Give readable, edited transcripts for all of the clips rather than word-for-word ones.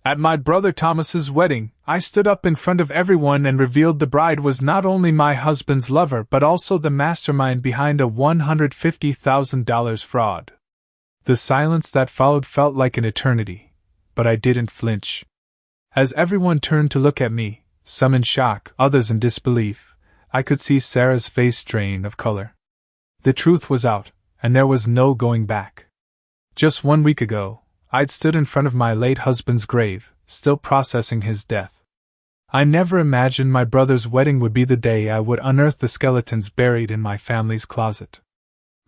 At my brother Thomas's wedding, I stood up in front of everyone and revealed the bride was not only my husband's lover but also the mastermind behind a $150,000 fraud. The silence that followed felt like an eternity, but I didn't flinch. As everyone turned to look at me, some in shock, others in disbelief, I could see Sarah's face drain of color. The truth was out, and there was no going back. Just 1 week ago, I'd stood in front of my late husband's grave, still processing his death. I never imagined my brother's wedding would be the day I would unearth the skeletons buried in my family's closet.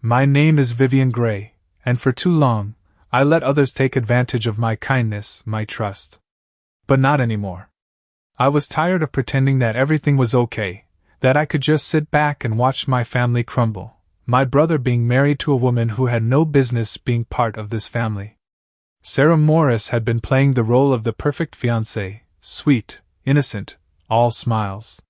My name is Vivian Gray, and for too long, I let others take advantage of my kindness, my trust. But not anymore. I was tired of pretending that everything was okay, that I could just sit back and watch my family crumble, my brother being married to a woman who had no business being part of this family. Sarah Morris had been playing the role of the perfect fiancée, sweet, innocent, all smiles.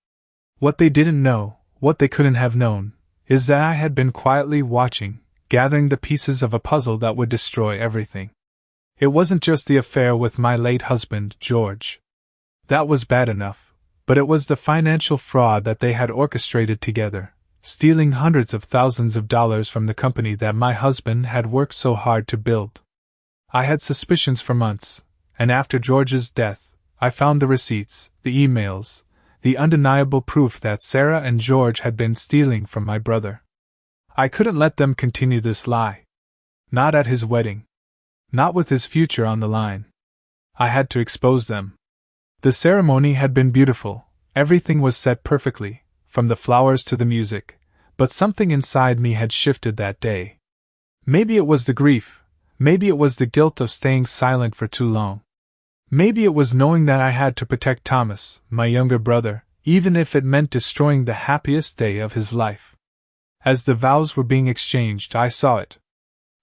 What they didn't know, what they couldn't have known, is that I had been quietly watching, gathering the pieces of a puzzle that would destroy everything. It wasn't just the affair with my late husband, George. That was bad enough, but it was the financial fraud that they had orchestrated together, stealing hundreds of thousands of dollars from the company that my husband had worked so hard to build. I had suspicions for months, and after George's death, I found the receipts, the emails, the undeniable proof that Sarah and George had been stealing from my brother. I couldn't let them continue this lie. Not at his wedding. Not with his future on the line. I had to expose them. The ceremony had been beautiful, everything was set perfectly, from the flowers to the music, but something inside me had shifted that day. Maybe it was the grief. Maybe it was the guilt of staying silent for too long. Maybe it was knowing that I had to protect Thomas, my younger brother, even if it meant destroying the happiest day of his life. As the vows were being exchanged, I saw it.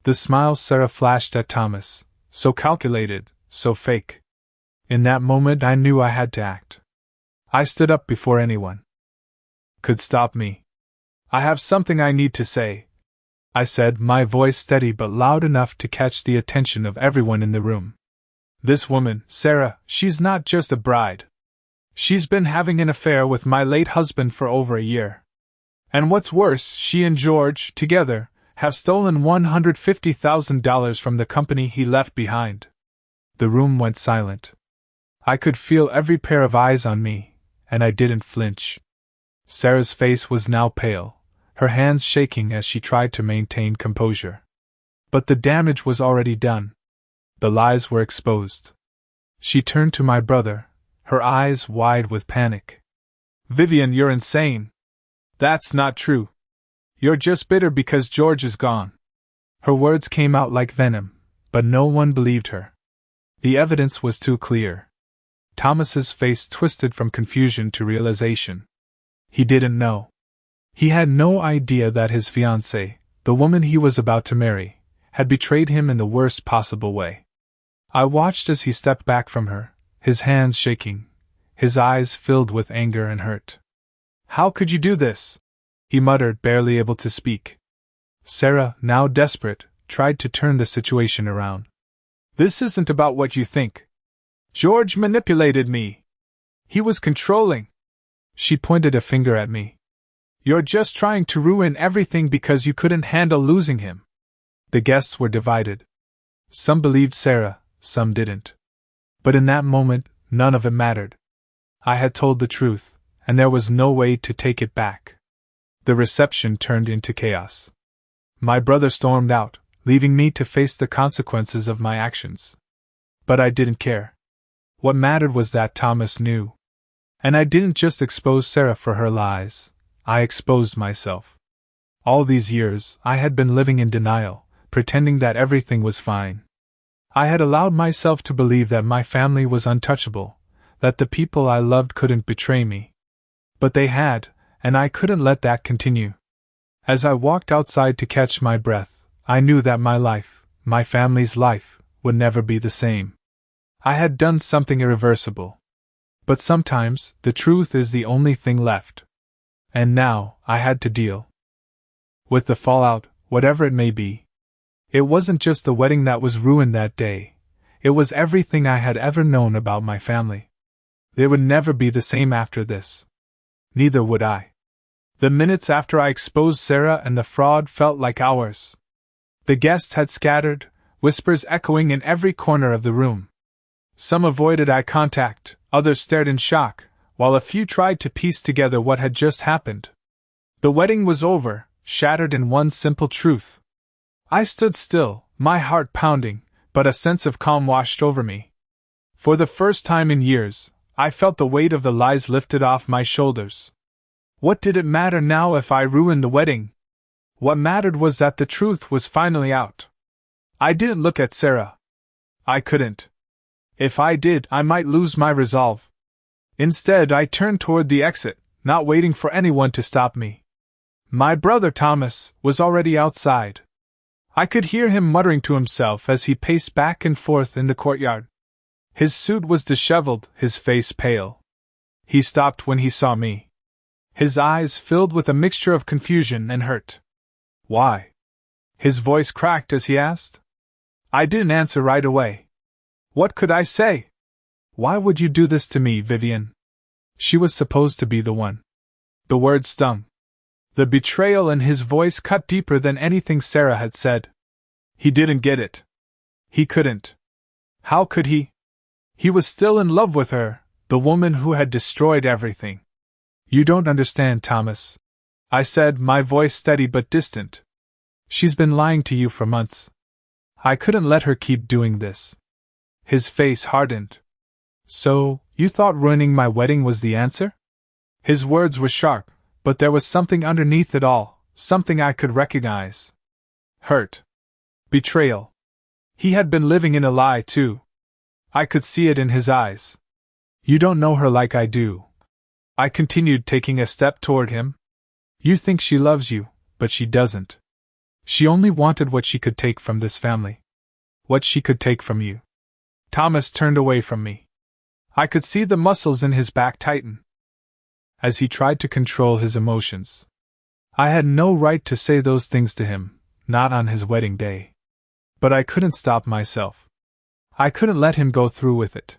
The smile Sarah flashed at Thomas, so calculated, so fake. In that moment I knew I had to act. I stood up before anyone could stop me. I have something I need to say, I said, my voice steady but loud enough to catch the attention of everyone in the room. This woman, Sarah, she's not just a bride. She's been having an affair with my late husband for over a year. And what's worse, she and George, together, have stolen $150,000 from the company he left behind. The room went silent. I could feel every pair of eyes on me, and I didn't flinch. Sarah's face was now pale, her hands shaking as she tried to maintain composure. But the damage was already done. The lies were exposed. She turned to my brother, her eyes wide with panic. Vivian, you're insane. That's not true. You're just bitter because George is gone. Her words came out like venom, but no one believed her. The evidence was too clear. Thomas's face twisted from confusion to realization. He didn't know. He had no idea that his fiancée, the woman he was about to marry, had betrayed him in the worst possible way. I watched as he stepped back from her, his hands shaking, his eyes filled with anger and hurt. How could you do this? He muttered, barely able to speak. Sarah, now desperate, tried to turn the situation around. This isn't about what you think. George manipulated me. He was controlling. She pointed a finger at me. You're just trying to ruin everything because you couldn't handle losing him. The guests were divided. Some believed Sarah, some didn't. But in that moment, none of it mattered. I had told the truth, and there was no way to take it back. The reception turned into chaos. My brother stormed out, leaving me to face the consequences of my actions. But I didn't care. What mattered was that Thomas knew. And I didn't just expose Sarah for her lies. I exposed myself. All these years, I had been living in denial, pretending that everything was fine. I had allowed myself to believe that my family was untouchable, that the people I loved couldn't betray me. But they had, and I couldn't let that continue. As I walked outside to catch my breath, I knew that my life, my family's life, would never be the same. I had done something irreversible. But sometimes, the truth is the only thing left. And now, I had to deal with the fallout, whatever it may be. It wasn't just the wedding that was ruined that day. It was everything I had ever known about my family. They would never be the same after this. Neither would I. The minutes after I exposed Sarah and the fraud felt like hours. The guests had scattered, whispers echoing in every corner of the room. Some avoided eye contact, others stared in shock, while a few tried to piece together what had just happened. The wedding was over, shattered in one simple truth. I stood still, my heart pounding, but a sense of calm washed over me. For the first time in years, I felt the weight of the lies lifted off my shoulders. What did it matter now if I ruined the wedding? What mattered was that the truth was finally out. I didn't look at Sarah. I couldn't. If I did, I might lose my resolve. Instead, I turned toward the exit, not waiting for anyone to stop me. My brother Thomas was already outside. I could hear him muttering to himself as he paced back and forth in the courtyard. His suit was disheveled, his face pale. He stopped when he saw me. His eyes filled with a mixture of confusion and hurt. Why? His voice cracked as he asked. I didn't answer right away. What could I say? Why would you do this to me, Vivian? She was supposed to be the one. The words stung. The betrayal in his voice cut deeper than anything Sarah had said. He didn't get it. He couldn't. How could he? He was still in love with her, the woman who had destroyed everything. You don't understand, Thomas, I said, my voice steady but distant. She's been lying to you for months. I couldn't let her keep doing this. His face hardened. So, you thought ruining my wedding was the answer? His words were sharp, but there was something underneath it all, something I could recognize. Hurt. Betrayal. He had been living in a lie, too. I could see it in his eyes. You don't know her like I do. I continued, taking a step toward him. You think she loves you, but she doesn't. She only wanted what she could take from this family. What she could take from you. Thomas turned away from me. I could see the muscles in his back tighten as he tried to control his emotions. I had no right to say those things to him, not on his wedding day. But I couldn't stop myself. I couldn't let him go through with it.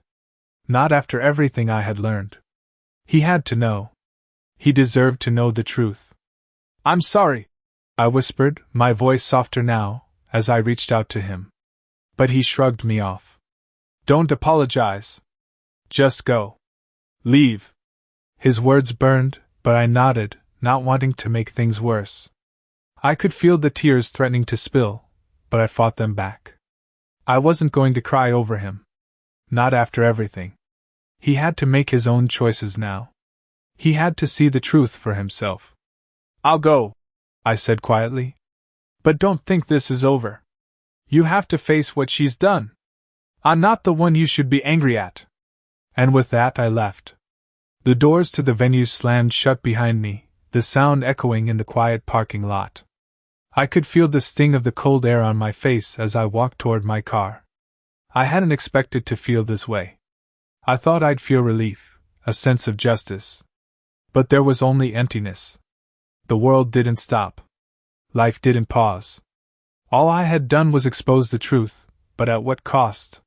Not after everything I had learned. He had to know. He deserved to know the truth. I'm sorry, I whispered, my voice softer now, as I reached out to him. But he shrugged me off. Don't apologize. Just go. Leave. His words burned, but I nodded, not wanting to make things worse. I could feel the tears threatening to spill, but I fought them back. I wasn't going to cry over him. Not after everything. He had to make his own choices now. He had to see the truth for himself. I'll go, I said quietly. But don't think this is over. You have to face what she's done. I'm not the one you should be angry at. And with that I left. The doors to the venue slammed shut behind me, the sound echoing in the quiet parking lot. I could feel the sting of the cold air on my face as I walked toward my car. I hadn't expected to feel this way. I thought I'd feel relief, a sense of justice. But there was only emptiness. The world didn't stop. Life didn't pause. All I had done was expose the truth, but at what cost?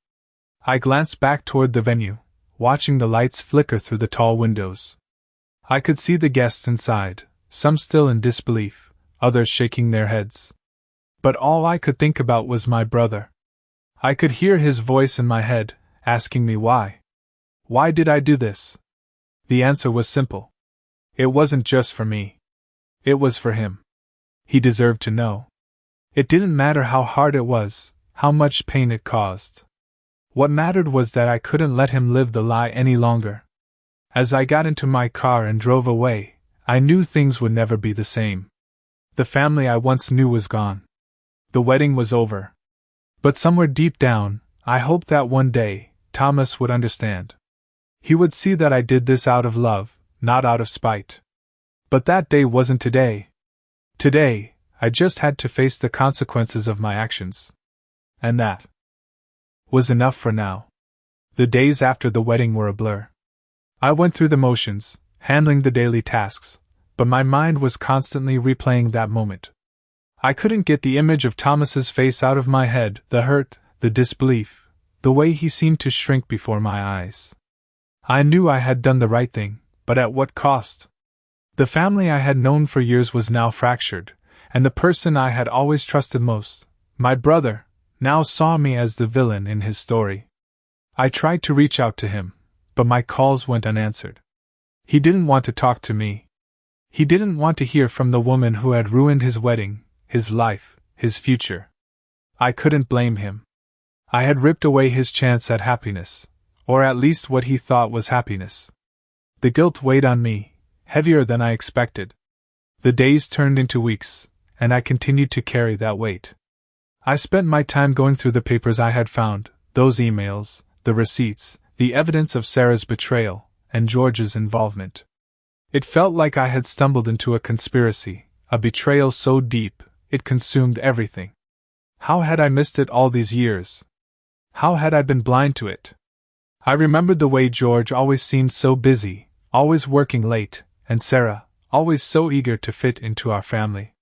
I glanced back toward the venue, watching the lights flicker through the tall windows. I could see the guests inside, some still in disbelief, others shaking their heads. But all I could think about was my brother. I could hear his voice in my head, asking me why. Why did I do this? The answer was simple. It wasn't just for me. It was for him. He deserved to know. It didn't matter how hard it was, how much pain it caused. What mattered was that I couldn't let him live the lie any longer. As I got into my car and drove away, I knew things would never be the same. The family I once knew was gone. The wedding was over. But somewhere deep down, I hoped that one day, Thomas would understand. He would see that I did this out of love, not out of spite. But that day wasn't today. Today, I just had to face the consequences of my actions. And that was enough for now. The days after the wedding were a blur. I went through the motions, handling the daily tasks, but my mind was constantly replaying that moment. I couldn't get the image of Thomas's face out of my head, the hurt, the disbelief, the way he seemed to shrink before my eyes. I knew I had done the right thing, but at what cost? The family I had known for years was now fractured, and the person I had always trusted most, my brother, now saw me as the villain in his story. I tried to reach out to him, but my calls went unanswered. He didn't want to talk to me. He didn't want to hear from the woman who had ruined his wedding, his life, his future. I couldn't blame him. I had ripped away his chance at happiness, or at least what he thought was happiness. The guilt weighed on me, heavier than I expected. The days turned into weeks, and I continued to carry that weight. I spent my time going through the papers I had found, those emails, the receipts, the evidence of Sarah's betrayal, and George's involvement. It felt like I had stumbled into a conspiracy, a betrayal so deep, it consumed everything. How had I missed it all these years? How had I been blind to it? I remembered the way George always seemed so busy, always working late, and Sarah, always so eager to fit into our family.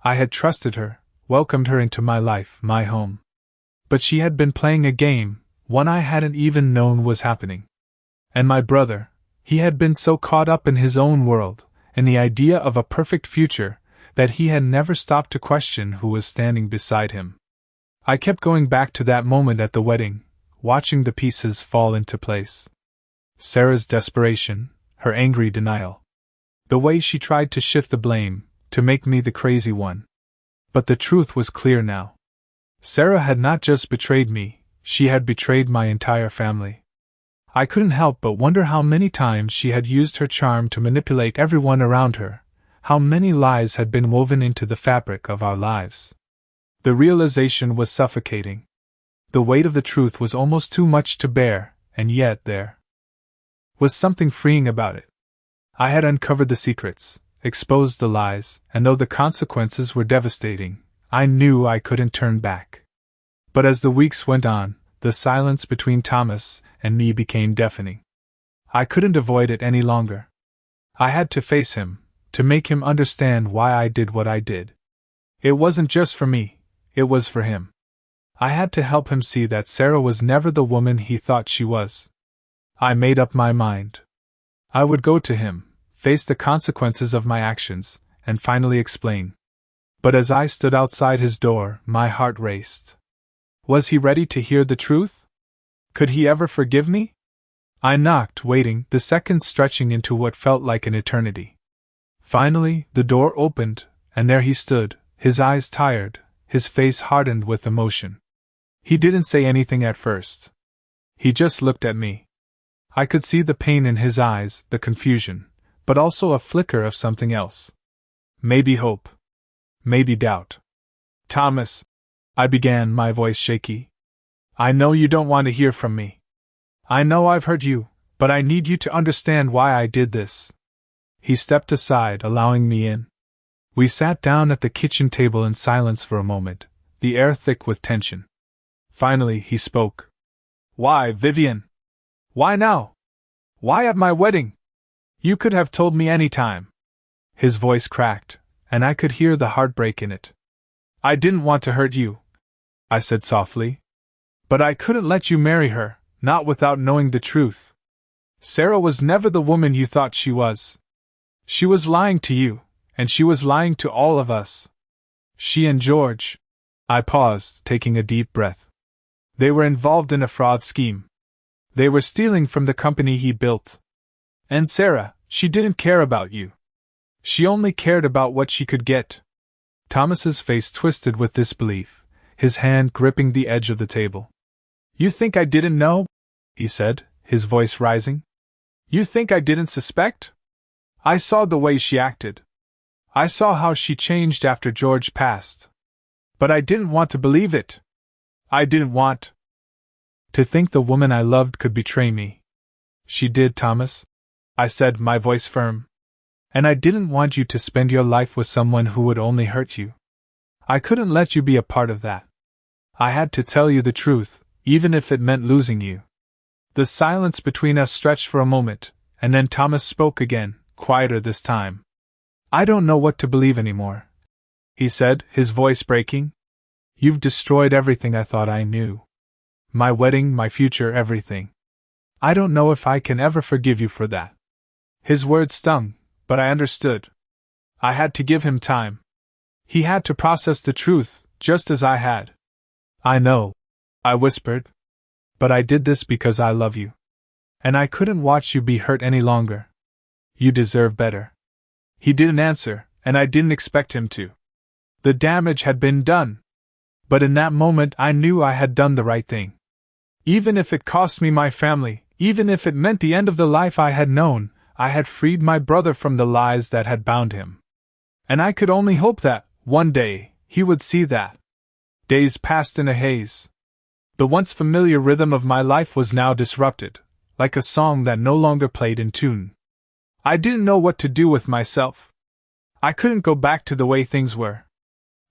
I had trusted her, welcomed her into my life, my home. But she had been playing a game, one I hadn't even known was happening. And my brother, he had been so caught up in his own world, in the idea of a perfect future, that he had never stopped to question who was standing beside him. I kept going back to that moment at the wedding, watching the pieces fall into place. Sarah's desperation, her angry denial. The way she tried to shift the blame, to make me the crazy one. But the truth was clear now. Sarah had not just betrayed me, she had betrayed my entire family. I couldn't help but wonder how many times she had used her charm to manipulate everyone around her, how many lies had been woven into the fabric of our lives. The realization was suffocating. The weight of the truth was almost too much to bear, and yet there was something freeing about it. I had uncovered the secrets, exposed the lies, and though the consequences were devastating, I knew I couldn't turn back. But as the weeks went on, the silence between Thomas and me became deafening. I couldn't avoid it any longer. I had to face him, to make him understand why I did what I did. It wasn't just for me, it was for him. I had to help him see that Sarah was never the woman he thought she was. I made up my mind. I would go to him, face the consequences of my actions, and finally explain. But as I stood outside his door, my heart raced. Was he ready to hear the truth? Could he ever forgive me? I knocked, waiting, the seconds stretching into what felt like an eternity. Finally, the door opened, and there he stood, his eyes tired, his face hardened with emotion. He didn't say anything at first. He just looked at me. I could see the pain in his eyes, the confusion, but also a flicker of something else. Maybe hope. Maybe doubt. Thomas, I began, my voice shaky. I know you don't want to hear from me. I know I've hurt you, but I need you to understand why I did this. He stepped aside, allowing me in. We sat down at the kitchen table in silence for a moment, the air thick with tension. Finally, he spoke. Why, Vivian? Why now? Why at my wedding? You could have told me any time. His voice cracked, and I could hear the heartbreak in it. I didn't want to hurt you, I said softly. But I couldn't let you marry her, not without knowing the truth. Sarah was never the woman you thought she was. She was lying to you, and she was lying to all of us. She and George. I paused, taking a deep breath. They were involved in a fraud scheme. They were stealing from the company he built. And Sarah, she didn't care about you. She only cared about what she could get. Thomas's face twisted with disbelief, his hand gripping the edge of the table. You think I didn't know? He said, his voice rising. You think I didn't suspect? I saw the way she acted. I saw how she changed after George passed. But I didn't want to believe it. I didn't want to think the woman I loved could betray me. She did, Thomas, I said, my voice firm. And I didn't want you to spend your life with someone who would only hurt you. I couldn't let you be a part of that. I had to tell you the truth, even if it meant losing you. The silence between us stretched for a moment, and then Thomas spoke again, quieter this time. I don't know what to believe anymore, he said, his voice breaking. You've destroyed everything I thought I knew. My wedding, my future, everything. I don't know if I can ever forgive you for that. His words stung, but I understood. I had to give him time. He had to process the truth, just as I had. I know, I whispered. But I did this because I love you. And I couldn't watch you be hurt any longer. You deserve better. He didn't answer, and I didn't expect him to. The damage had been done. But in that moment I knew I had done the right thing. Even if it cost me my family, even if it meant the end of the life I had known, I had freed my brother from the lies that had bound him. And I could only hope that, one day, he would see that. Days passed in a haze. The once familiar rhythm of my life was now disrupted, like a song that no longer played in tune. I didn't know what to do with myself. I couldn't go back to the way things were.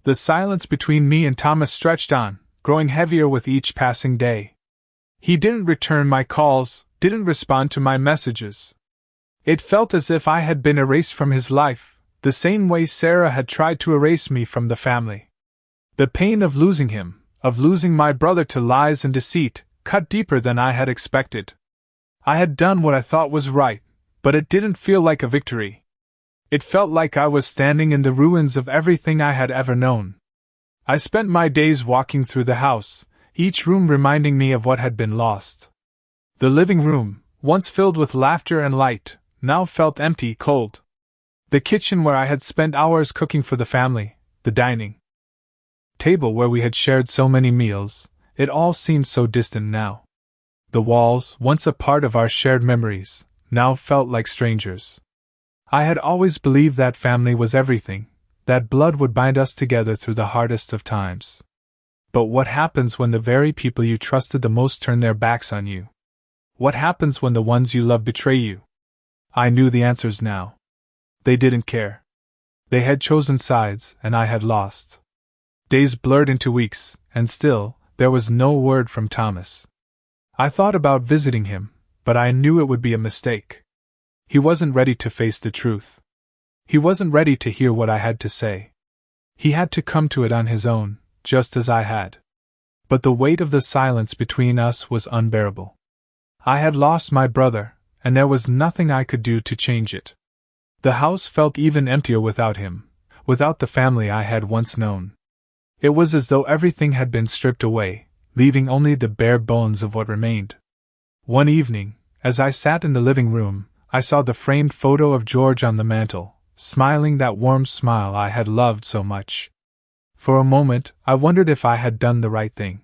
The silence between me and Thomas stretched on, growing heavier with each passing day. He didn't return my calls, didn't respond to my messages. It felt as if I had been erased from his life, the same way Sarah had tried to erase me from the family. The pain of losing him, of losing my brother to lies and deceit, cut deeper than I had expected. I had done what I thought was right, but it didn't feel like a victory. It felt like I was standing in the ruins of everything I had ever known. I spent my days walking through the house, each room reminding me of what had been lost. The living room, once filled with laughter and light, now felt empty, cold. The kitchen where I had spent hours cooking for the family, the dining table where we had shared so many meals, it all seemed so distant now. The walls, once a part of our shared memories, now felt like strangers. I had always believed that family was everything, that blood would bind us together through the hardest of times. But what happens when the very people you trusted the most turn their backs on you? What happens when the ones you love betray you? I knew the answers now. They didn't care. They had chosen sides, and I had lost. Days blurred into weeks, and still, there was no word from Thomas. I thought about visiting him, but I knew it would be a mistake. He wasn't ready to face the truth. He wasn't ready to hear what I had to say. He had to come to it on his own, just as I had. But the weight of the silence between us was unbearable. I had lost my brother, and there was nothing I could do to change it. The house felt even emptier without him, without the family I had once known. It was as though everything had been stripped away, leaving only the bare bones of what remained. One evening, as I sat in the living room, I saw the framed photo of George on the mantel, smiling that warm smile I had loved so much. For a moment, I wondered if I had done the right thing.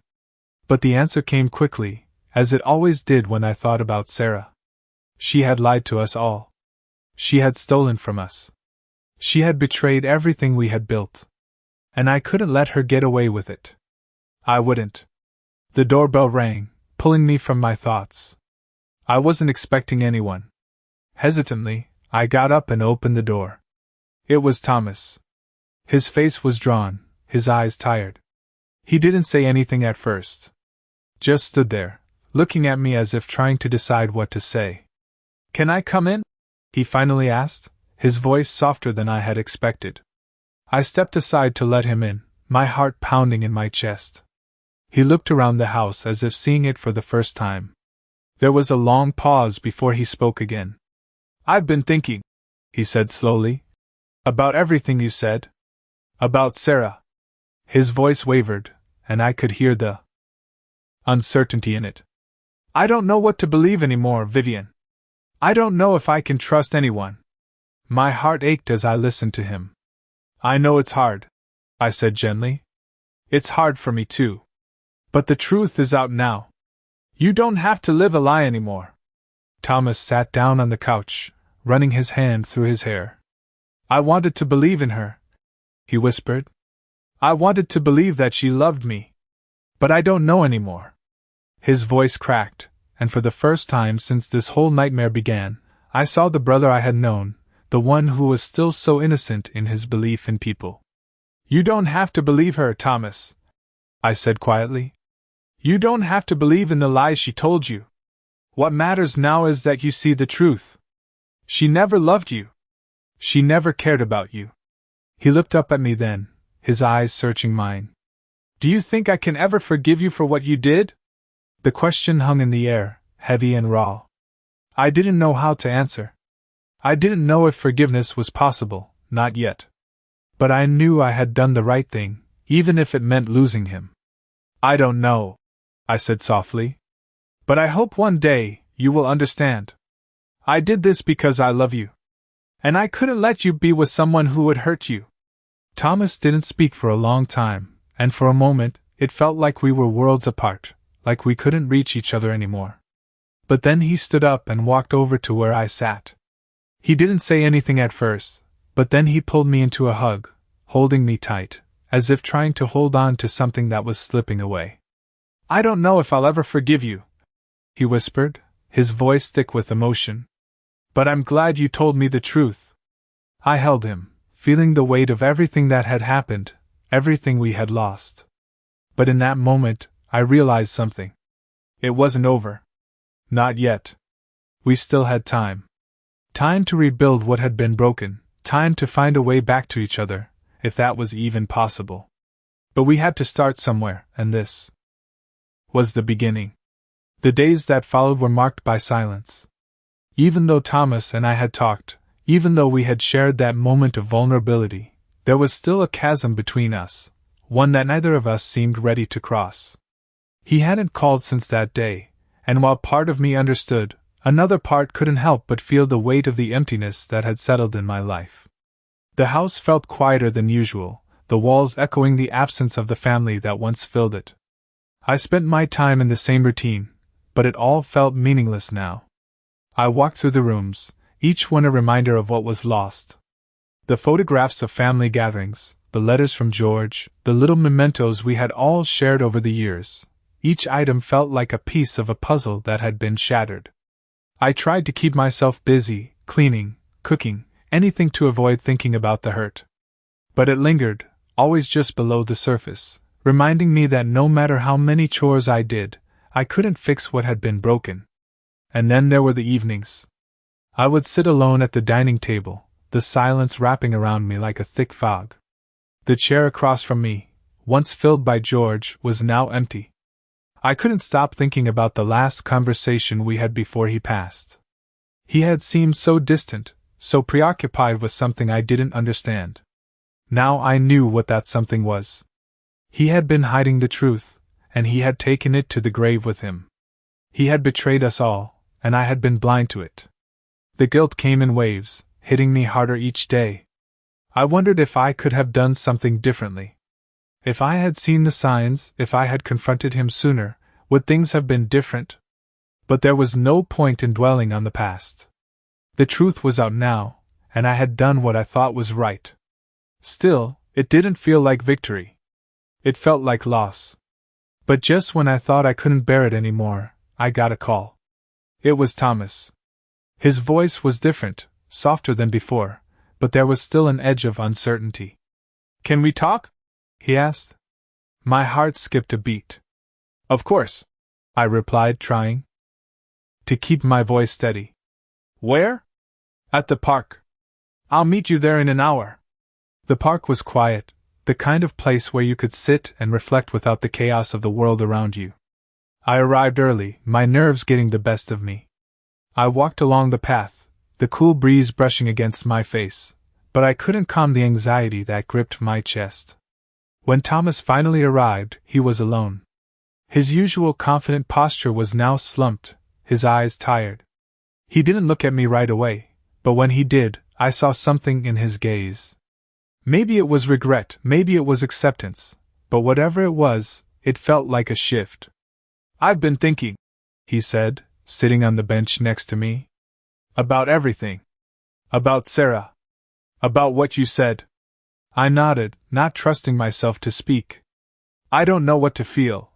But the answer came quickly, as it always did when I thought about Sarah. She had lied to us all. She had stolen from us. She had betrayed everything we had built. And I couldn't let her get away with it. I wouldn't. The doorbell rang, pulling me from my thoughts. I wasn't expecting anyone. Hesitantly, I got up and opened the door. It was Thomas. His face was drawn, his eyes tired. He didn't say anything at first. Just stood there, looking at me as if trying to decide what to say. "Can I come in?" he finally asked, his voice softer than I had expected. I stepped aside to let him in, my heart pounding in my chest. He looked around the house as if seeing it for the first time. There was a long pause before he spoke again. "I've been thinking," he said slowly, "about everything you said. About Sarah." His voice wavered, and I could hear the uncertainty in it. "I don't know what to believe anymore, Vivian. I don't know if I can trust anyone." My heart ached as I listened to him. "I know it's hard," I said gently. "It's hard for me too. But the truth is out now. You don't have to live a lie anymore." Thomas sat down on the couch, running his hand through his hair. "I wanted to believe in her," he whispered. "I wanted to believe that she loved me. But I don't know anymore." His voice cracked, and for the first time since this whole nightmare began, I saw the brother I had known, the one who was still so innocent in his belief in people. "You don't have to believe her, Thomas," I said quietly. "You don't have to believe in the lies she told you. What matters now is that you see the truth. She never loved you. She never cared about you." He looked up at me then, his eyes searching mine. "Do you think I can ever forgive you for what you did?" The question hung in the air, heavy and raw. I didn't know how to answer. I didn't know if forgiveness was possible, not yet. But I knew I had done the right thing, even if it meant losing him. I don't know, I said softly. But I hope one day you will understand. I did this because I love you. And I couldn't let you be with someone who would hurt you. Thomas didn't speak for a long time, and for a moment, it felt like we were worlds apart, like we couldn't reach each other anymore. But then he stood up and walked over to where I sat. He didn't say anything at first, but then he pulled me into a hug, holding me tight, as if trying to hold on to something that was slipping away. I don't know if I'll ever forgive you, he whispered, his voice thick with emotion. But I'm glad you told me the truth. I held him, feeling the weight of everything that had happened, everything we had lost. But in that moment, I realized something. It wasn't over. Not yet. We still had time. Time to rebuild what had been broken, time to find a way back to each other, if that was even possible. But we had to start somewhere, and this was the beginning. The days that followed were marked by silence. Even though Thomas and I had talked, even though we had shared that moment of vulnerability, there was still a chasm between us, one that neither of us seemed ready to cross. He hadn't called since that day, and while part of me understood, another part couldn't help but feel the weight of the emptiness that had settled in my life. The house felt quieter than usual, the walls echoing the absence of the family that once filled it. I spent my time in the same routine, but it all felt meaningless now. I walked through the rooms, each one a reminder of what was lost. The photographs of family gatherings, the letters from George, the little mementos we had all shared over the years. Each item felt like a piece of a puzzle that had been shattered. I tried to keep myself busy, cleaning, cooking, anything to avoid thinking about the hurt. But it lingered, always just below the surface, reminding me that no matter how many chores I did, I couldn't fix what had been broken. And then there were the evenings. I would sit alone at the dining table, the silence wrapping around me like a thick fog. The chair across from me, once filled by George, was now empty. I couldn't stop thinking about the last conversation we had before he passed. He had seemed so distant, so preoccupied with something I didn't understand. Now I knew what that something was. He had been hiding the truth, and he had taken it to the grave with him. He had betrayed us all, and I had been blind to it. The guilt came in waves, hitting me harder each day. I wondered if I could have done something differently. If I had seen the signs, if I had confronted him sooner, would things have been different? But there was no point in dwelling on the past. The truth was out now, and I had done what I thought was right. Still, it didn't feel like victory. It felt like loss. But just when I thought I couldn't bear it anymore, I got a call. It was Thomas. His voice was different, softer than before, but there was still an edge of uncertainty. "Can we talk?" he asked. My heart skipped a beat. "Of course," I replied, trying to keep my voice steady. "Where?" "At the park. I'll meet you there in an hour." The park was quiet, the kind of place where you could sit and reflect without the chaos of the world around you. I arrived early, my nerves getting the best of me. I walked along the path, the cool breeze brushing against my face, but I couldn't calm the anxiety that gripped my chest. When Thomas finally arrived, he was alone. His usual confident posture was now slumped, his eyes tired. He didn't look at me right away, but when he did, I saw something in his gaze. Maybe it was regret, maybe it was acceptance, but whatever it was, it felt like a shift. "I've been thinking," he said, sitting on the bench next to me. "About everything. About Sarah. About what you said." I nodded, not trusting myself to speak. "I don't know what to feel,"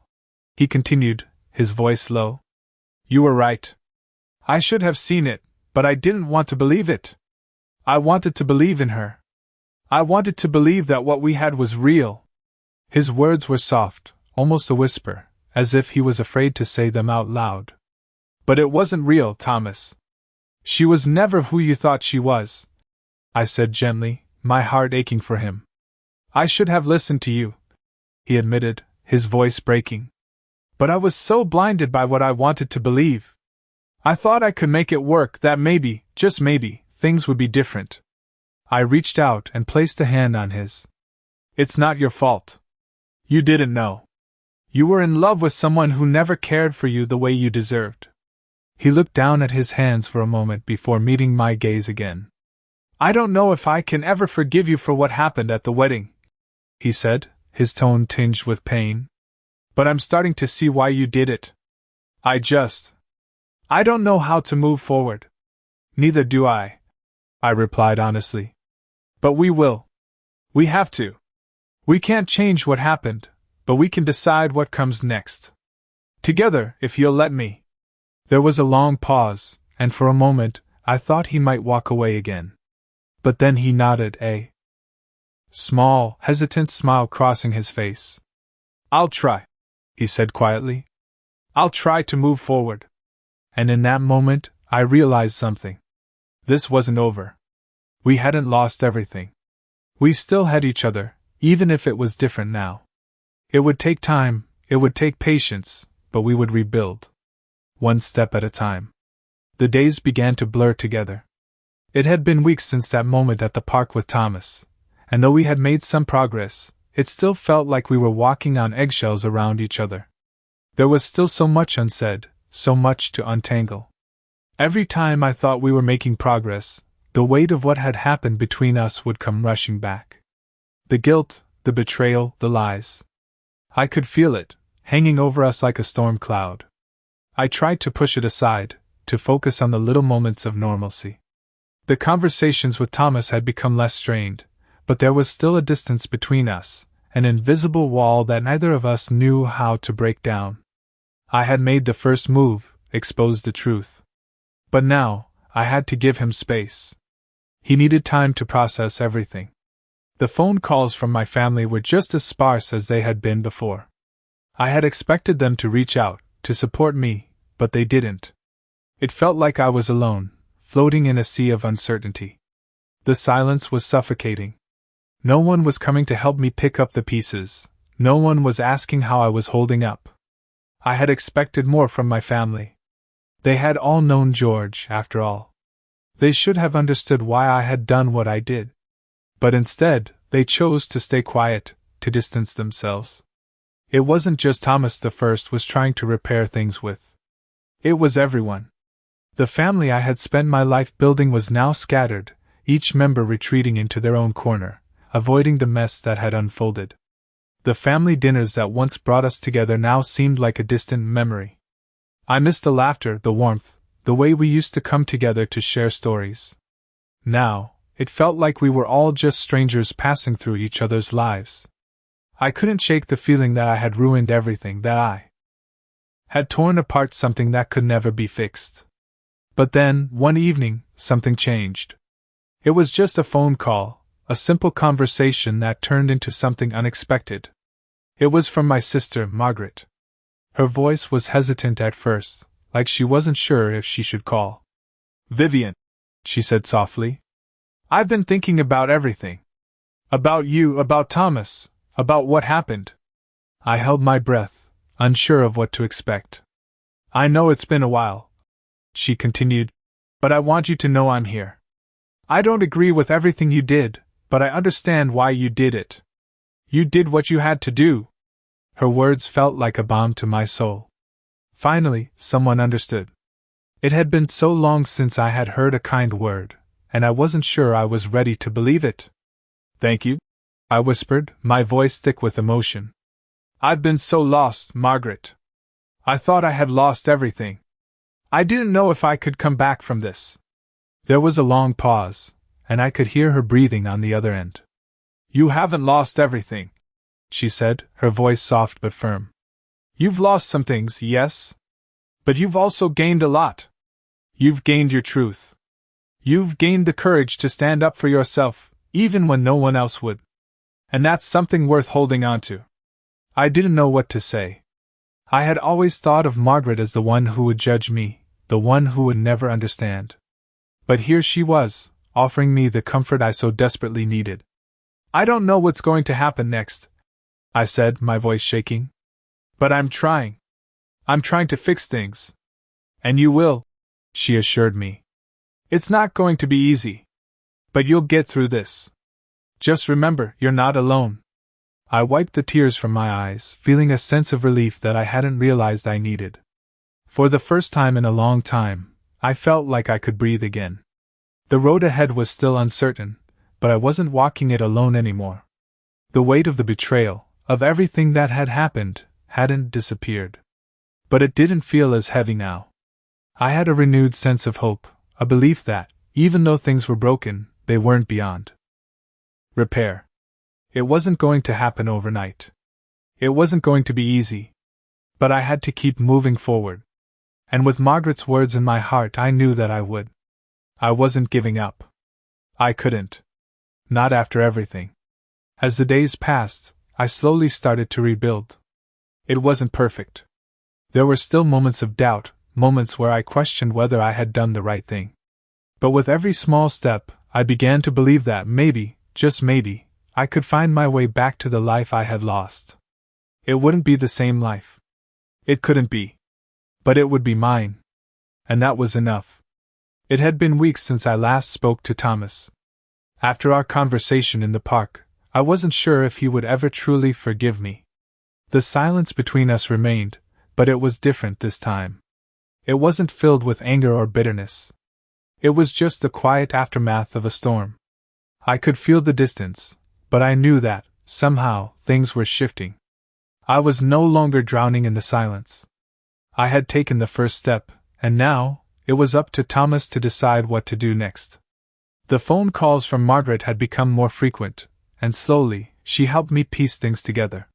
he continued, his voice low. "You were right. I should have seen it, but I didn't want to believe it. I wanted to believe in her. I wanted to believe that what we had was real." His words were soft, almost a whisper, as if he was afraid to say them out loud. "But it wasn't real, Thomas. She was never who you thought she was," I said gently, my heart aching for him. "I should have listened to you," he admitted, his voice breaking. But I was so blinded by what I wanted to believe. I thought I could make it work, that maybe, just maybe, things would be different. I reached out and placed a hand on his. It's not your fault. You didn't know. You were in love with someone who never cared for you the way you deserved. He looked down at his hands for a moment before meeting my gaze again. I don't know if I can ever forgive you for what happened at the wedding, he said, his tone tinged with pain. But I'm starting to see why you did it. I don't know how to move forward. Neither do I replied honestly. But we will. We have to. We can't change what happened, but we can decide what comes next. Together, if you'll let me. There was a long pause, and for a moment, I thought he might walk away again. But then he nodded, a small, hesitant smile crossing his face. I'll try, he said quietly. I'll try to move forward. And in that moment, I realized something. This wasn't over. We hadn't lost everything. We still had each other, even if it was different now. It would take time, it would take patience, but we would rebuild. One step at a time. The days began to blur together. It had been weeks since that moment at the park with Thomas, and though we had made some progress, it still felt like we were walking on eggshells around each other. There was still so much unsaid, so much to untangle. Every time I thought we were making progress, the weight of what had happened between us would come rushing back. The guilt, the betrayal, the lies. I could feel it, hanging over us like a storm cloud. I tried to push it aside, to focus on the little moments of normalcy. The conversations with Thomas had become less strained, but there was still a distance between us, an invisible wall that neither of us knew how to break down. I had made the first move, exposed the truth. But now, I had to give him space. He needed time to process everything. The phone calls from my family were just as sparse as they had been before. I had expected them to reach out, to support me, but they didn't. It felt like I was alone, floating in a sea of uncertainty. The silence was suffocating. No one was coming to help me pick up the pieces. No one was asking how I was holding up. I had expected more from my family. They had all known George, after all. They should have understood why I had done what I did. But instead, they chose to stay quiet, to distance themselves. It wasn't just Thomas the First was trying to repair things with. It was everyone. The family I had spent my life building was now scattered, each member retreating into their own corner, avoiding the mess that had unfolded. The family dinners that once brought us together now seemed like a distant memory. I missed the laughter, the warmth, the way we used to come together to share stories. Now, it felt like we were all just strangers passing through each other's lives. I couldn't shake the feeling that I had ruined everything, that I had torn apart something that could never be fixed. But then, one evening, something changed. It was just a phone call, a simple conversation that turned into something unexpected. It was from my sister, Margaret. Her voice was hesitant at first, like she wasn't sure if she should call. "Vivian," she said softly. "I've been thinking about everything. About you, about Thomas, about what happened." I held my breath, unsure of what to expect. "I know it's been a while," she continued, "but I want you to know I'm here. I don't agree with everything you did, but I understand why you did it. You did what you had to do." Her words felt like a balm to my soul. Finally, someone understood. It had been so long since I had heard a kind word, and I wasn't sure I was ready to believe it. "Thank you," I whispered, my voice thick with emotion. "I've been so lost, Margaret. I thought I had lost everything. I didn't know if I could come back from this." There was a long pause, and I could hear her breathing on the other end. "You haven't lost everything," she said, her voice soft but firm. "You've lost some things, yes? But you've also gained a lot. You've gained your truth. You've gained the courage to stand up for yourself, even when no one else would. And that's something worth holding on to." I didn't know what to say. I had always thought of Margaret as the one who would judge me, the one who would never understand. But here she was, offering me the comfort I so desperately needed. "I don't know what's going to happen next," I said, my voice shaking. "But I'm trying. I'm trying to fix things. And you will, she assured me. It's not going to be easy. But you'll get through this. Just remember, you're not alone. I wiped the tears from my eyes, feeling a sense of relief that I hadn't realized I needed. For the first time in a long time, I felt like I could breathe again. The road ahead was still uncertain, but I wasn't walking it alone anymore. The weight of the betrayal, of everything that had happened, hadn't disappeared. But it didn't feel as heavy now. I had a renewed sense of hope, a belief that, even though things were broken, they weren't beyond repair. It wasn't going to happen overnight. It wasn't going to be easy. But I had to keep moving forward. And with Margaret's words in my heart, I knew that I would. I wasn't giving up. I couldn't. Not after everything. As the days passed, I slowly started to rebuild. It wasn't perfect. There were still moments of doubt, moments where I questioned whether I had done the right thing. But with every small step, I began to believe that maybe, just maybe, I could find my way back to the life I had lost. It wouldn't be the same life. It couldn't be. But it would be mine. And that was enough. It had been weeks since I last spoke to Thomas. After our conversation in the park, I wasn't sure if he would ever truly forgive me. The silence between us remained, but it was different this time. It wasn't filled with anger or bitterness. It was just the quiet aftermath of a storm. I could feel the distance, but I knew that, somehow, things were shifting. I was no longer drowning in the silence. I had taken the first step, and now, it was up to Thomas to decide what to do next. The phone calls from Margaret had become more frequent, and slowly, she helped me piece things together.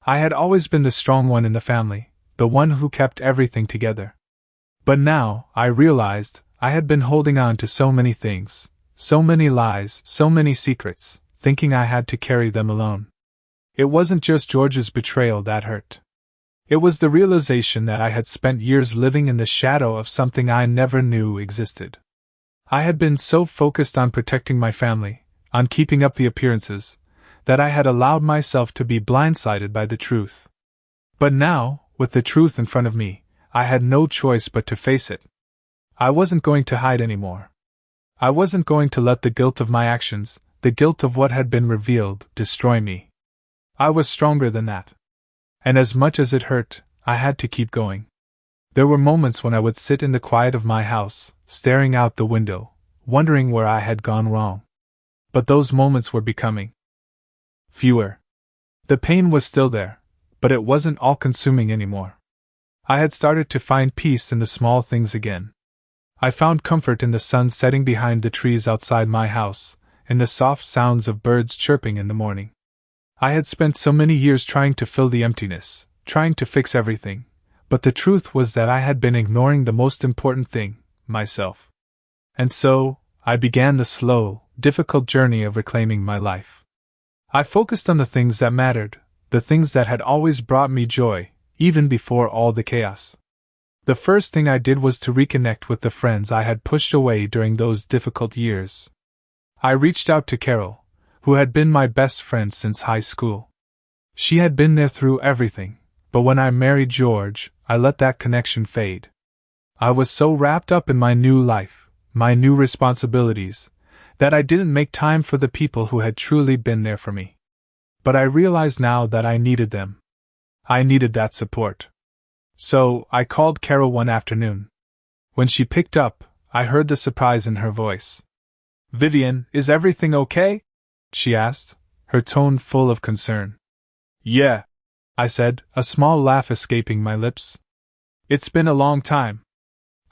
I had always been the strong one in the family, the one who kept everything together. But now, I realized, I had been holding on to so many things, so many lies, so many secrets, thinking I had to carry them alone. It wasn't just George's betrayal that hurt. It was the realization that I had spent years living in the shadow of something I never knew existed. I had been so focused on protecting my family, on keeping up the appearances, that I had allowed myself to be blindsided by the truth. But now, with the truth in front of me, I had no choice but to face it. I wasn't going to hide anymore. I wasn't going to let the guilt of my actions, the guilt of what had been revealed, destroy me. I was stronger than that. And as much as it hurt, I had to keep going. There were moments when I would sit in the quiet of my house, staring out the window, wondering where I had gone wrong. But those moments were becoming fewer. The pain was still there, but it wasn't all-consuming anymore. I had started to find peace in the small things again. I found comfort in the sun setting behind the trees outside my house, in the soft sounds of birds chirping in the morning. I had spent so many years trying to fill the emptiness, trying to fix everything, but the truth was that I had been ignoring the most important thing, myself. And so, I began the slow, difficult journey of reclaiming my life. I focused on the things that mattered, the things that had always brought me joy, even before all the chaos. The first thing I did was to reconnect with the friends I had pushed away during those difficult years. I reached out to Carol, who had been my best friend since high school. She had been there through everything, but when I married George, I let that connection fade. I was so wrapped up in my new life, my new responsibilities, that I didn't make time for the people who had truly been there for me. But I realized now that I needed them. I needed that support. So, I called Carol one afternoon. When she picked up, I heard the surprise in her voice. "Vivian, is everything okay?" she asked, her tone full of concern. "Yeah," I said, a small laugh escaping my lips. "It's been a long time.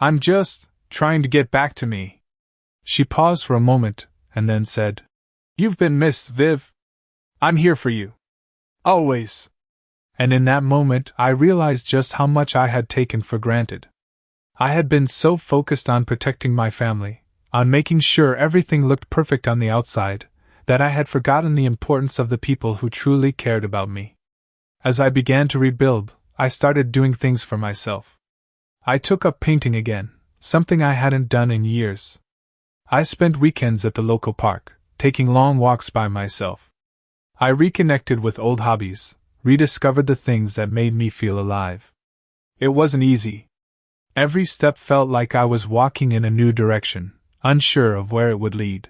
I'm just trying to get back to me." She paused for a moment, and then said, "You've been missed, Viv. I'm here for you. Always." And in that moment, I realized just how much I had taken for granted. I had been so focused on protecting my family, on making sure everything looked perfect on the outside, that I had forgotten the importance of the people who truly cared about me. As I began to rebuild, I started doing things for myself. I took up painting again, something I hadn't done in years. I spent weekends at the local park, taking long walks by myself. I reconnected with old hobbies, rediscovered the things that made me feel alive. It wasn't easy. Every step felt like I was walking in a new direction, unsure of where it would lead.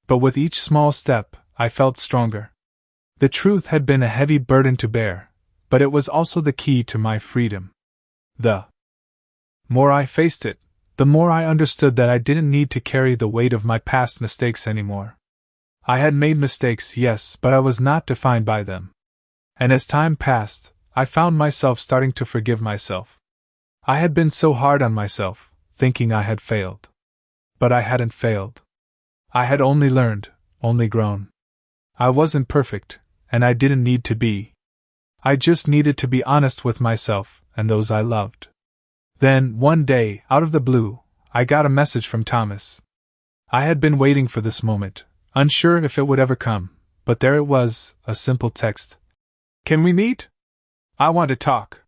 But with each small step, I felt stronger. The truth had been a heavy burden to bear, but it was also the key to my freedom. The more I faced it, the more I understood that I didn't need to carry the weight of my past mistakes anymore. I had made mistakes, yes, but I was not defined by them. And as time passed, I found myself starting to forgive myself. I had been so hard on myself, thinking I had failed. But I hadn't failed. I had only learned, only grown. I wasn't perfect, and I didn't need to be. I just needed to be honest with myself and those I loved. Then, one day, out of the blue, I got a message from Thomas. I had been waiting for this moment, unsure if it would ever come, but there it was, a simple text. "Can we meet? I want to talk."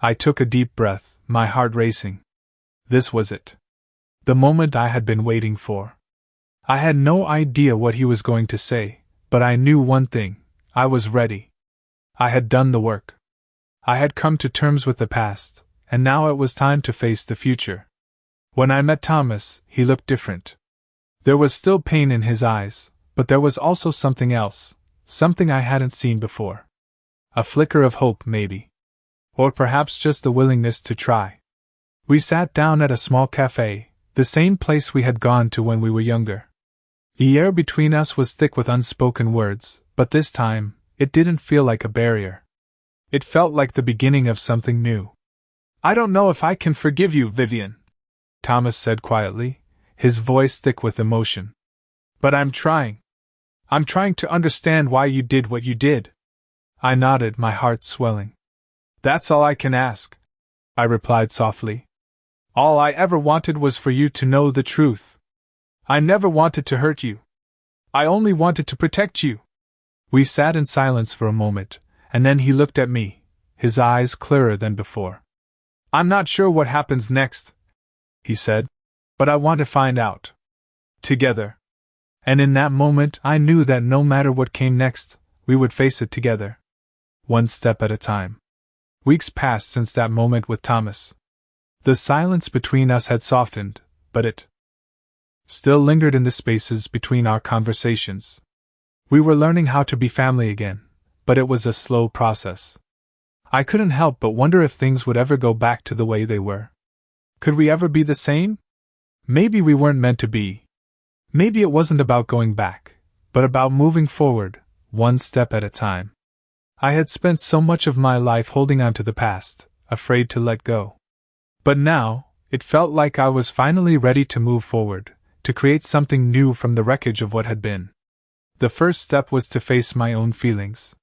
I took a deep breath, my heart racing. This was it. The moment I had been waiting for. I had no idea what he was going to say, but I knew one thing: I was ready. I had done the work. I had come to terms with the past, and now it was time to face the future. When I met Thomas, he looked different. There was still pain in his eyes, but there was also something else, something I hadn't seen before. A flicker of hope, maybe. Or perhaps just the willingness to try. We sat down at a small cafe, the same place we had gone to when we were younger. The air between us was thick with unspoken words, but this time, it didn't feel like a barrier. It felt like the beginning of something new. "I don't know if I can forgive you, Vivian," Thomas said quietly, his voice thick with emotion. "But I'm trying. I'm trying to understand why you did what you did." I nodded, my heart swelling. "That's all I can ask," I replied softly. "All I ever wanted was for you to know the truth. I never wanted to hurt you. I only wanted to protect you." We sat in silence for a moment, and then he looked at me, his eyes clearer than before. "I'm not sure what happens next," he said, "but I want to find out. Together." And in that moment I knew that no matter what came next, we would face it together. One step at a time. Weeks passed since that moment with Thomas. The silence between us had softened, but it still lingered in the spaces between our conversations. We were learning how to be family again, but it was a slow process. I couldn't help but wonder if things would ever go back to the way they were. Could we ever be the same? Maybe we weren't meant to be. Maybe it wasn't about going back, but about moving forward, one step at a time. I had spent so much of my life holding on to the past, afraid to let go. But now, it felt like I was finally ready to move forward, to create something new from the wreckage of what had been. The first step was to face my own feelings.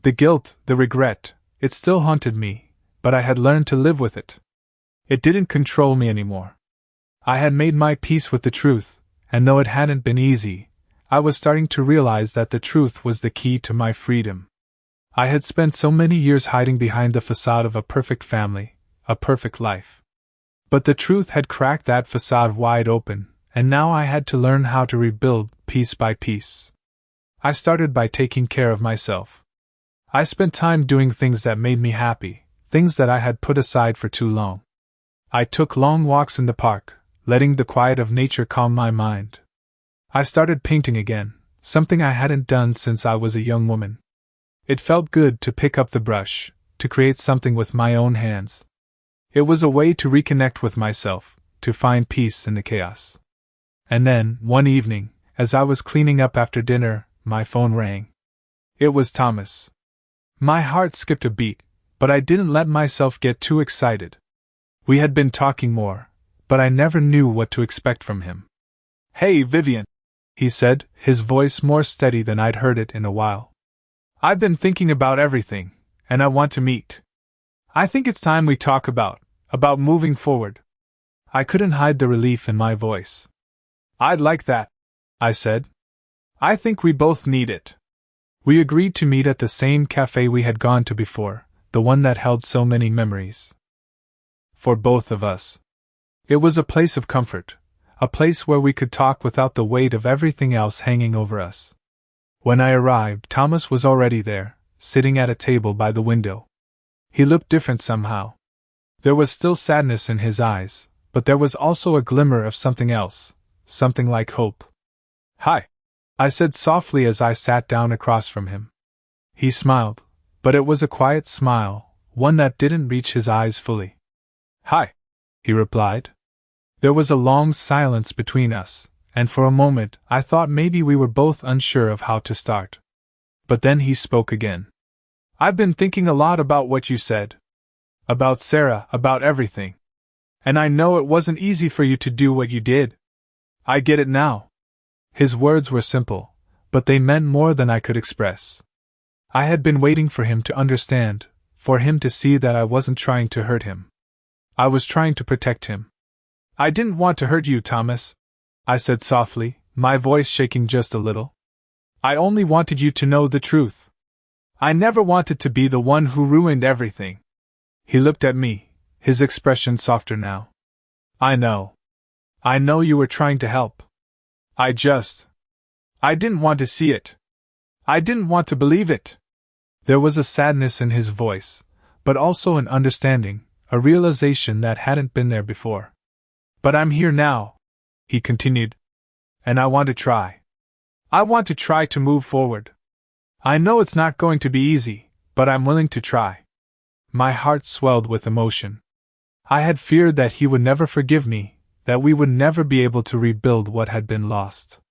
The guilt, the regret, it still haunted me, but I had learned to live with it. It didn't control me anymore. I had made my peace with the truth, and though it hadn't been easy, I was starting to realize that the truth was the key to my freedom. I had spent so many years hiding behind the facade of a perfect family, a perfect life. But the truth had cracked that facade wide open, and now I had to learn how to rebuild piece by piece. I started by taking care of myself. I spent time doing things that made me happy, things that I had put aside for too long. I took long walks in the park, letting the quiet of nature calm my mind. I started painting again, something I hadn't done since I was a young woman. It felt good to pick up the brush, to create something with my own hands. It was a way to reconnect with myself, to find peace in the chaos. And then, one evening, as I was cleaning up after dinner, my phone rang. It was Thomas. My heart skipped a beat, but I didn't let myself get too excited. We had been talking more, but I never knew what to expect from him. "Hey, Vivian," he said, his voice more steady than I'd heard it in a while. "I've been thinking about everything, and I want to meet. I think it's time we talk about moving forward." I couldn't hide the relief in my voice. "I'd like that," I said. "I think we both need it." We agreed to meet at the same cafe we had gone to before, the one that held so many memories. For both of us. It was a place of comfort, a place where we could talk without the weight of everything else hanging over us. When I arrived, Thomas was already there, sitting at a table by the window. He looked different somehow. There was still sadness in his eyes, but there was also a glimmer of something else, something like hope. "Hi," I said softly as I sat down across from him. He smiled, but it was a quiet smile, one that didn't reach his eyes fully. "Hi," he replied. There was a long silence between us, and for a moment I thought maybe we were both unsure of how to start. But then he spoke again. "I've been thinking a lot about what you said. About Sarah, about everything. And I know it wasn't easy for you to do what you did. I get it now." His words were simple, but they meant more than I could express. I had been waiting for him to understand, for him to see that I wasn't trying to hurt him. I was trying to protect him. "I didn't want to hurt you, Thomas," I said softly, my voice shaking just a little. "I only wanted you to know the truth. I never wanted to be the one who ruined everything." He looked at me, his expression softer now. I know you were trying to help. I didn't want to see it. I didn't want to believe it." There was a sadness in his voice, but also an understanding, a realization that hadn't been there before. "But I'm here now," he continued. "And I want to try. I want to try to move forward. I know it's not going to be easy, but I'm willing to try." My heart swelled with emotion. I had feared that he would never forgive me, that we would never be able to rebuild what had been lost.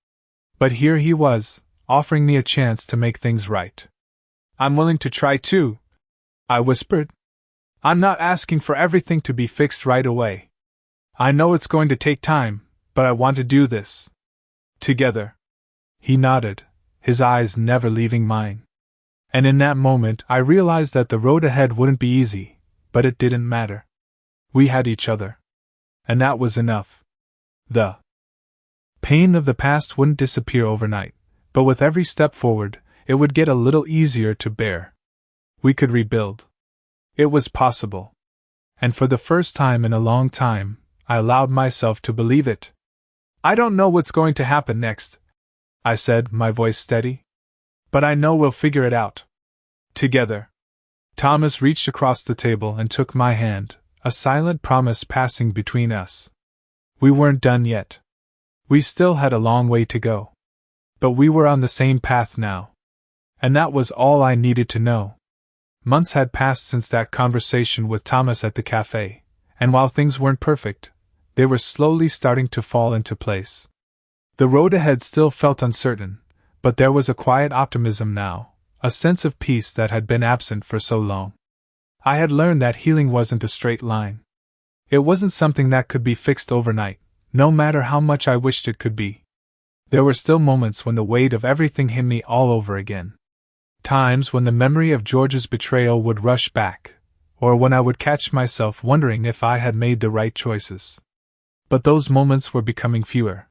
But here he was, offering me a chance to make things right. "I'm willing to try too," I whispered. "I'm not asking for everything to be fixed right away. I know it's going to take time, but I want to do this together." He nodded, his eyes never leaving mine. And in that moment I realized that the road ahead wouldn't be easy, but it didn't matter. We had each other. And that was enough. The pain of the past wouldn't disappear overnight, but with every step forward, it would get a little easier to bear. We could rebuild. It was possible. And for the first time in a long time, I allowed myself to believe it. "I don't know what's going to happen next," I said, my voice steady. "But I know we'll figure it out. Together." Thomas reached across the table and took my hand, a silent promise passing between us. We weren't done yet. We still had a long way to go. But we were on the same path now. And that was all I needed to know. Months had passed since that conversation with Thomas at the cafe, and while things weren't perfect, they were slowly starting to fall into place. The road ahead still felt uncertain, but there was a quiet optimism now, a sense of peace that had been absent for so long. I had learned that healing wasn't a straight line. It wasn't something that could be fixed overnight, no matter how much I wished it could be. There were still moments when the weight of everything hit me all over again. Times when the memory of George's betrayal would rush back, or when I would catch myself wondering if I had made the right choices. But those moments were becoming fewer.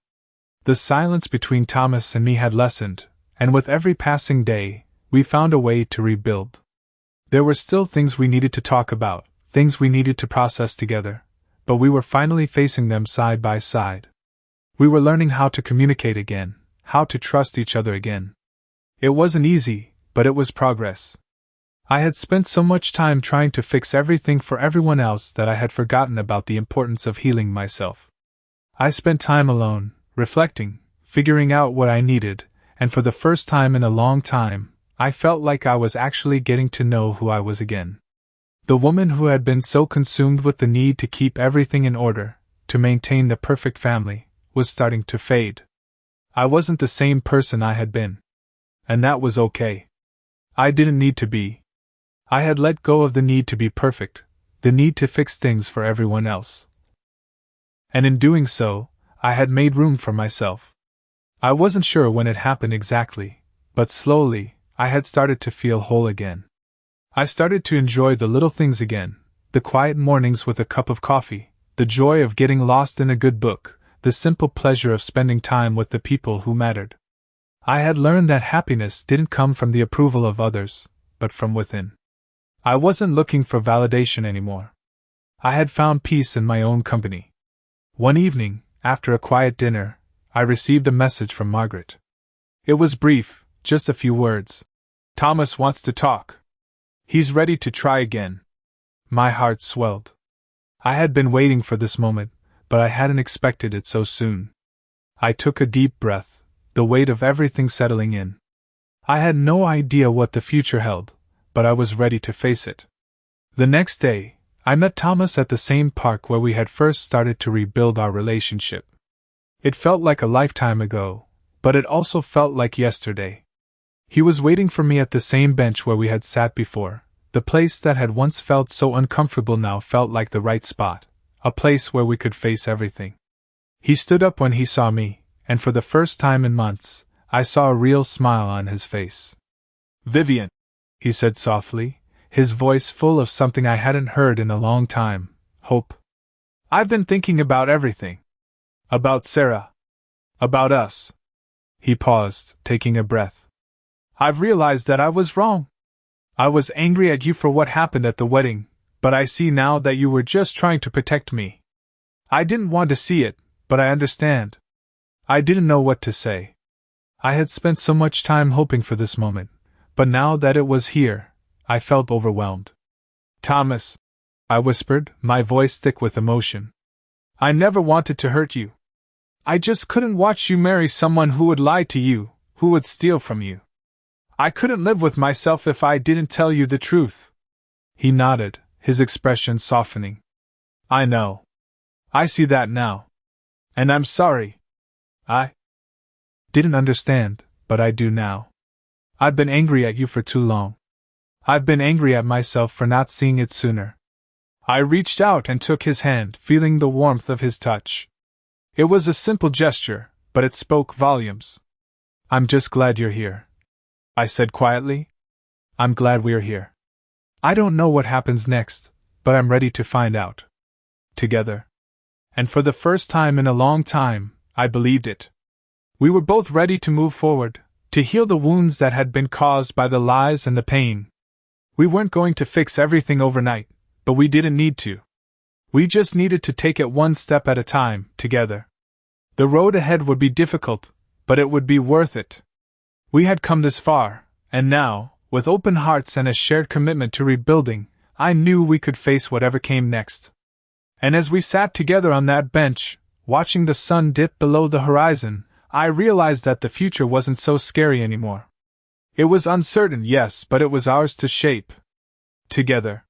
The silence between Thomas and me had lessened, and with every passing day, we found a way to rebuild. There were still things we needed to talk about, things we needed to process together, but we were finally facing them side by side. We were learning how to communicate again, how to trust each other again. It wasn't easy, but it was progress. I had spent so much time trying to fix everything for everyone else that I had forgotten about the importance of healing myself. I spent time alone, reflecting, figuring out what I needed, and for the first time in a long time, I felt like I was actually getting to know who I was again. The woman who had been so consumed with the need to keep everything in order, to maintain the perfect family, was starting to fade. I wasn't the same person I had been. And that was okay. I didn't need to be. I had let go of the need to be perfect, the need to fix things for everyone else. And in doing so, I had made room for myself. I wasn't sure when it happened exactly, but slowly, I had started to feel whole again. I started to enjoy the little things again, the quiet mornings with a cup of coffee, the joy of getting lost in a good book, the simple pleasure of spending time with the people who mattered. I had learned that happiness didn't come from the approval of others, but from within. I wasn't looking for validation anymore. I had found peace in my own company. One evening, after a quiet dinner, I received a message from Margaret. It was brief, just a few words. "Thomas wants to talk. He's ready to try again." My heart swelled. I had been waiting for this moment, but I hadn't expected it so soon. I took a deep breath, the weight of everything settling in. I had no idea what the future held, but I was ready to face it. The next day, I met Thomas at the same park where we had first started to rebuild our relationship. It felt like a lifetime ago, but it also felt like yesterday. He was waiting for me at the same bench where we had sat before. The place that had once felt so uncomfortable now felt like the right spot, a place where we could face everything. He stood up when he saw me, and for the first time in months, I saw a real smile on his face. "Vivian," he said softly, his voice full of something I hadn't heard in a long time, "hope. I've been thinking about everything. About Sarah. About us." He paused, taking a breath. "I've realized that I was wrong. I was angry at you for what happened at the wedding, but I see now that you were just trying to protect me. I didn't want to see it, but I understand." I didn't know what to say. I had spent so much time hoping for this moment, but now that it was here, I felt overwhelmed. "Thomas," I whispered, my voice thick with emotion. "I never wanted to hurt you. I just couldn't watch you marry someone who would lie to you, who would steal from you. I couldn't live with myself if I didn't tell you the truth." He nodded, his expression softening. "I know. I see that now. And I'm sorry. I didn't understand, but I do now. I've been angry at you for too long. I've been angry at myself for not seeing it sooner." I reached out and took his hand, feeling the warmth of his touch. It was a simple gesture, but it spoke volumes. "I'm just glad you're here," I said quietly. "I'm glad we're here. I don't know what happens next, but I'm ready to find out. Together." And for the first time in a long time, I believed it. We were both ready to move forward, to heal the wounds that had been caused by the lies and the pain. We weren't going to fix everything overnight, but we didn't need to. We just needed to take it one step at a time, together. The road ahead would be difficult, but it would be worth it. We had come this far, and now, with open hearts and a shared commitment to rebuilding, I knew we could face whatever came next. And as we sat together on that bench, watching the sun dip below the horizon, I realized that the future wasn't so scary anymore. It was uncertain, yes, but it was ours to shape. Together.